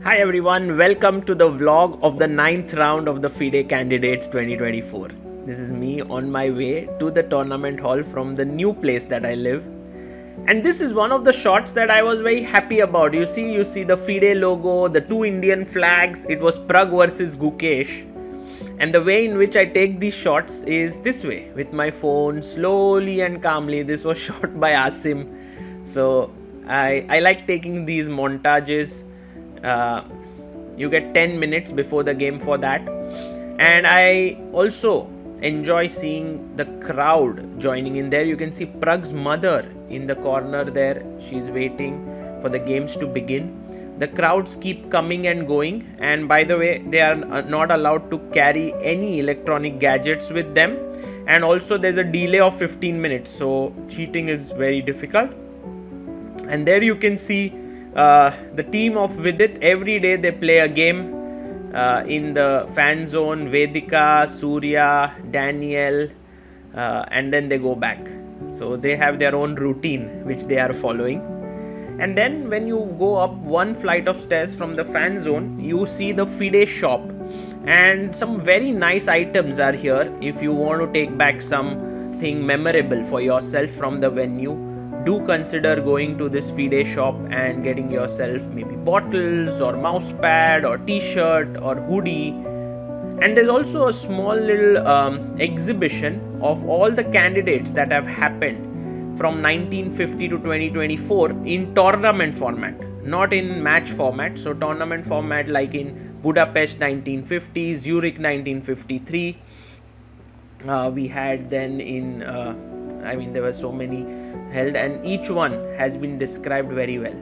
Hi everyone, welcome to the vlog of the 9th round of the FIDE Candidates 2024. This is me on my way to the tournament hall from the new place that I live. And this is one of the shots that I was very happy about. You see the FIDE logo, the two Indian flags. It was Prag versus Gukesh. And the way in which I take these shots is this way, with my phone, slowly and calmly. This was shot by Asim. So I like taking these montages. You get 10 minutes before the game for that. And I also enjoy seeing the crowd joining in there. You can see Prag's mother in the corner there. She's waiting for the games to begin. The crowds keep coming and going, and by the way, they are not allowed to carry any electronic gadgets with them, and also there's a delay of 15 minutes, so cheating is very difficult. And there you can see the team of Vidit. Every day they play a game in the fan zone. Vedika, Surya, Daniel, and then they go back. So they have their own routine which they are following. And then when you go up one flight of stairs from the fan zone, you see the FIDE shop, and some very nice items are here. If you want to take back something memorable for yourself from the venue, do consider going to this FIDE shop and getting yourself maybe bottles or mouse pad or t-shirt or hoodie. And there's also a small little exhibition of all the candidates that have happened from 1950 to 2024 in tournament format, not in match format. So tournament format like in Budapest 1950, Zurich 1953. We had then in, there were so many held, and each one has been described very well.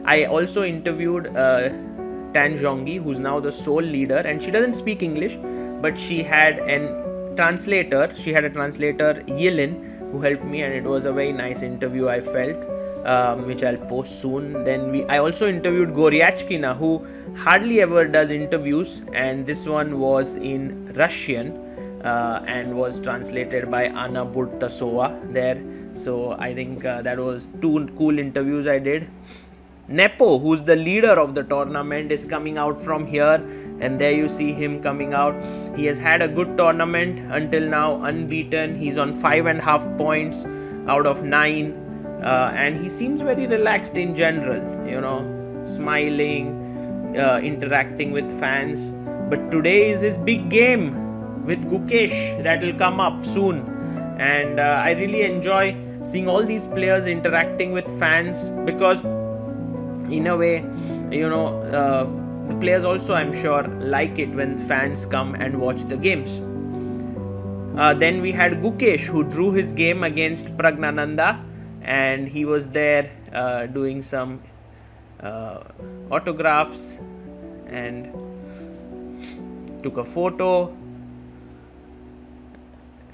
I also interviewed Tan Zhongyi, who's now the sole leader, and she doesn't speak English, but she had a translator, Yilin, who helped me, and it was a very nice interview, I felt, which I'll post soon. Then I also interviewed Goryachkina, who hardly ever does interviews, and this one was in Russian and was translated by Anna Burtasova there. So I think that was two cool interviews I did. Nepo, who's the leader of the tournament, is coming out from here, and there you see him coming out. He has had a good tournament until now, unbeaten. He's on 5.5 points out of 9, and he seems very relaxed in general, smiling, interacting with fans. But today is his big game with Gukesh that will come up soon, and I really enjoy seeing all these players interacting with fans, because in a way, the players also, I'm sure, like it when fans come and watch the games. Then we had Gukesh, who drew his game against Pragnananda, and he was there doing some autographs and took a photo.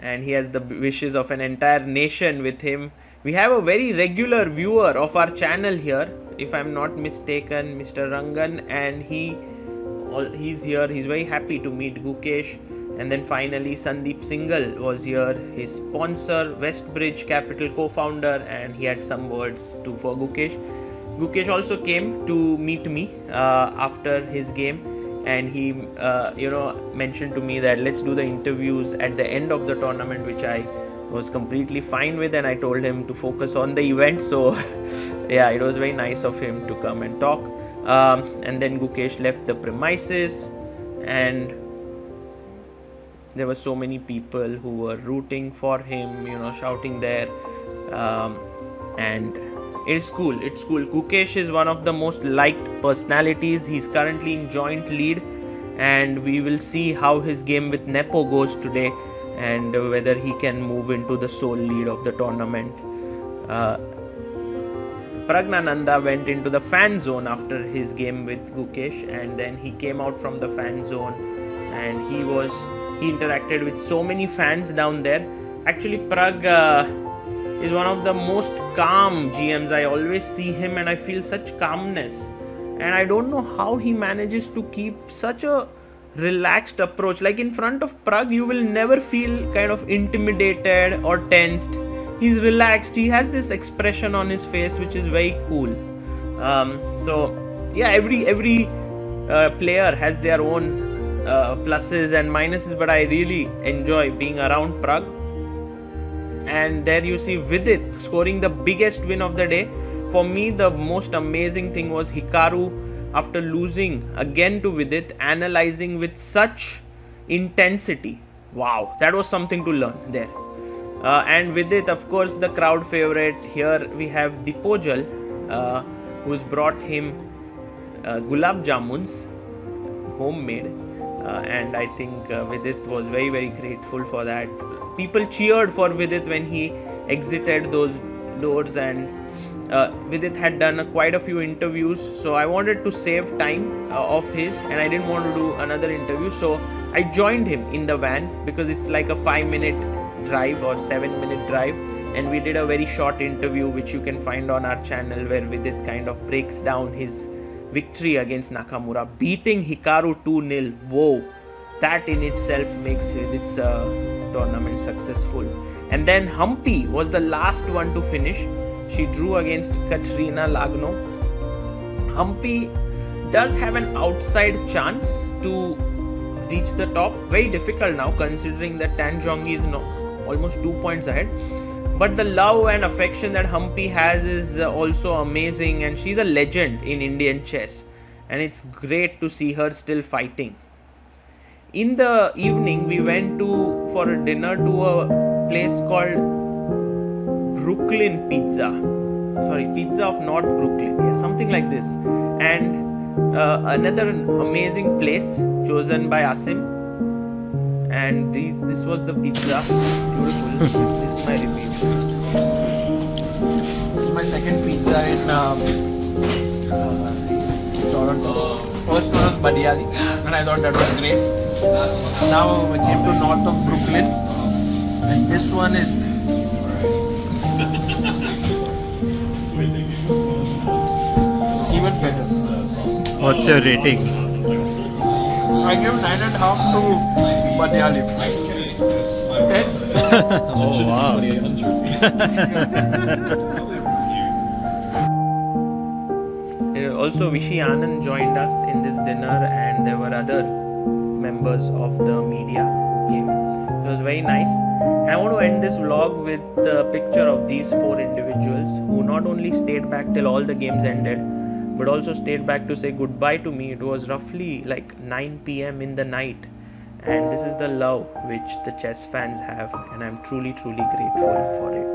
And he has the wishes of an entire nation with him. We have a very regular viewer of our channel here, if I'm not mistaken, Mr. Rangan, and he's here. He's very happy to meet Gukesh. And then finally Sandeep Singhal was here, his sponsor, Westbridge Capital co-founder, and he had some words for Gukesh. Gukesh also came to meet me after his game, and he mentioned to me that let's do the interviews at the end of the tournament, which I was completely fine with, and I told him to focus on the event. So yeah, it was very nice of him to come and talk. And then Gukesh left the premises, and there were so many people who were rooting for him, shouting there, and it's cool. Gukesh is one of the most liked personalities. He's currently in joint lead, and we will see how his game with Nepo goes today, and whether he can move into the sole lead of the tournament. Pragnananda went into the fan zone after his game with Gukesh, and then he came out from the fan zone, and he interacted with so many fans down there. Actually, Prag is one of the most calm GMs. I always see him and I feel such calmness, and I don't know how he manages to keep such a relaxed approach. Like in front of Prag, you will never feel kind of intimidated or tensed. He's relaxed. He has this expression on his face which is very cool. So yeah, every player has their own pluses and minuses, but I really enjoy being around Prague. And there you see Vidit scoring the biggest win of the day. For me, the most amazing thing was Hikaru, after losing again to Vidit, analyzing with such intensity. Wow, that was something to learn there. And Vidit, of course, the crowd favorite. Here we have Dipojal, who's brought him gulab jamuns, homemade. And I think Vidit was very, very grateful for that. People cheered for Vidit when he exited those doors, and Vidit had done quite a few interviews, so I wanted to save time of his, and I didn't want to do another interview, so I joined him in the van, because it's like a 5-minute drive or 7-minute drive, and we did a very short interview which you can find on our channel, where Vidit kind of breaks down his victory against Nakamura, beating Hikaru 2-0. Whoa, that in itself makes Vidit's tournament successful. And then Humpy was the last one to finish. She drew against Katrina Lagno. Humpy does have an outside chance to reach the top. Very difficult now, considering that Tan Zhongyi is almost 2 points ahead. But the love and affection that Humpy has is also amazing, and she's a legend in Indian chess, and it's great to see her still fighting. In the evening, we went for a dinner to a place called Brooklyn Pizza. Sorry, Pizza of North Brooklyn. Yeah, something like this. And another amazing place chosen by Asim. And this was the pizza. Beautiful. This is my review. This is my second pizza in Toronto. First one was Badiali, and I thought that was great. Now we came to north of Brooklyn, and this one is even better. What's your rating? I give 9.5 to Badiali. 10. Oh wow. Also, Vishy Anand joined us in this dinner, and there were other members of the media who came. It was very nice. And I want to end this vlog with the picture of these 4 individuals who not only stayed back till all the games ended, but also stayed back to say goodbye to me. It was roughly like 9 PM in the night, and this is the love which the chess fans have, and I'm truly, truly grateful for it.